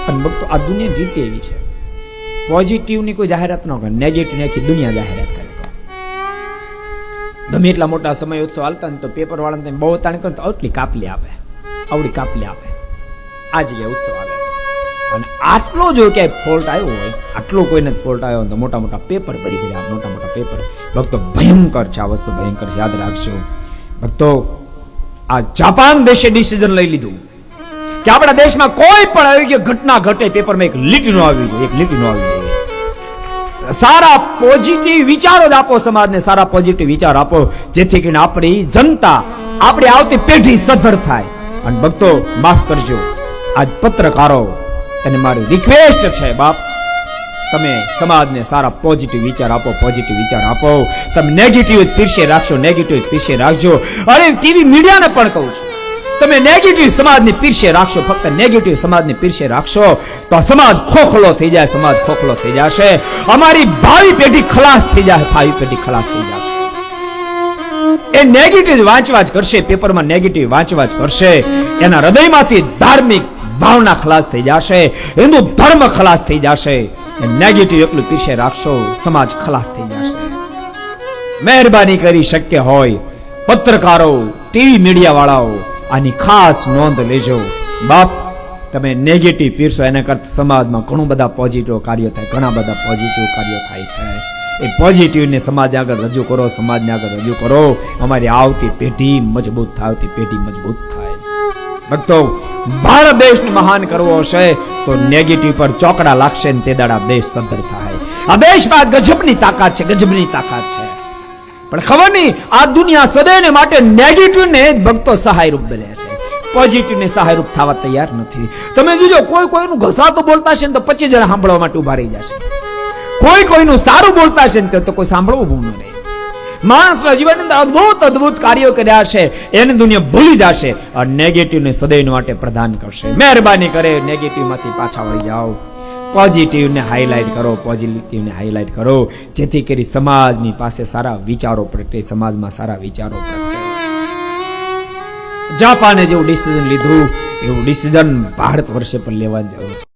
અને ભક્તો આ દુનિયા રીત એવી છે, પોઝિટિવની કોઈ જાહેરાત ન કરે, નેગેટિવની આખી દુનિયા જાહેરાત કરે. ગમે એટલા મોટા સમય ઉત્સવ હાલતા ને તો પેપર વાળાને બહુ તાણ કરે તો આટલી કાપલી આપે, આવડી કાપલી આપે. આ જગ્યાએ ઉત્સવ આવે છે. અને આટલો જો ક્યાંય ફોલ્ટ આવ્યો હોય, આટલો કોઈને ફોલ્ટ આવ્યો તો મોટા મોટા પેપર ભરી ગયા, મોટા મોટા પેપર. ભક્તો ભયંકર છે, આ વસ્તુ ભયંકર છે, યાદ રાખજો. ભક્તો આ જાપાન દેશે ડિસિઝન લઈ લીધું કે આપણા દેશમાં કોઈ પણ આવી ઘટના ઘટે પેપરમાં એક લીટી નો આવી જોઈએ, એક લીટી નો આવી જોઈએ. સારા પોઝિટિવ વિચારો જ આપો સમાજને, સારા પોઝિટિવ વિચાર આપો, જેથી કરીને આપણી જનતા, આપણી આવતી પેઢી સદ્ધર થાય. અને ભક્તો માફ કરજો, આજ પત્રકારો અને મારી રિક્વેસ્ટ છે, બાપ તમે સમાજને સારા પોઝિટિવ વિચાર આપો, પોઝિટિવ વિચાર આપો. તમે નેગેટિવ પીરસે રાખશો, નેગેટિવ પીરસે રાખજો. અરે ટીવી મીડિયાને પણ કહું છું, તમે નેગેટિવ સમાજની પીરસે રાખશો, ફક્ત નેગેટિવ સમાજની પીરસે રાખશો તો સમાજ ખોખલો થઈ જાય, સમાજ ખોખલો થઈ જશે. અમારી ભાવિ પેઢી ખલાસ થઈ જાય, ભાવિ પેઢી ખલાસ થઈ જશે. એ નેગેટિવ વાંચવા જ કરશે, પેપરમાં નેગેટિવ વાંચવા જ કરશે. એના હૃદયમાંથી ધાર્મિક ભાવના ખલાસ થઈ જશે, હિન્દુ ધર્મ ખલાસ થઈ જશે. નેગેટિવ એટલું પીછે રાખશો, સમાજ ખલાસ થઈ જશે. મહેરબાની કરી શક્ય હોય પત્રકારો, ટીવી મીડિયા વાળાઓ આની ખાસ નોંધ લેજો. બાપ તમે નેગેટિવ પીરશો એના કરતા સમાજમાં ઘણું બધા પોઝિટિવ કાર્યો થાય, ઘણા બધા પોઝિટિવ કાર્યો થાય છે. એ પોઝિટિવને સમાજ આગળ રજૂ કરો, સમાજને આગળ રજૂ કરો. અમારી આવતી પેઢી મજબૂત થાય, આવતી પેઢી મજબૂત થાય. ભક્તો ભારત દેશને મહાન કરવો હશે તો નેગેટિવ પર ચોકડા લાગશે ને તે દાડા દેશ સદ્ધર થાય. આ દેશમાં ગજબની તાકાત છે, ગજબની તાકાત છે. પણ ખબર નહીં આ દુનિયા સદૈવને માટે નેગેટિવને ભક્તો સહાયરૂપ બને છે, પોઝિટિવને સહાયરૂપ થવા તૈયાર નથી. તમે જોજો કોઈ કોઈનું ઘસાતું બોલતા છે ને તો 25 જણા સાંભળવા માટે ઉભા રહી જશે. કોઈ કોઈનું સારું બોલતા છે ને તો કોઈ સાંભળવું ઊભું નહીં. માણસના જીવનની અંદર અદભુત અદભુત કાર્યો કર્યા છે, એને દુનિયા ભૂલી જશે અને નેગેટિવને સદૈવ માટે પ્રદાન કરશે. મહેરબાની કરે નેગેટિવમાંથી પાછા વળી જાઓ, પોઝિટિવને હાઇલાઇટ કરો, પોઝિટિવને હાઇલાઇટ કરો, જેથી કરી સમાજની પાસે સારા વિચારો પ્રગટે, સમાજમાં સારા વિચારો પ્રગટે. જાપાને જેવું ડિસિઝન લીધું એવું ડિસિઝન ભારત વર્ષે પર લેવા જરૂર છે.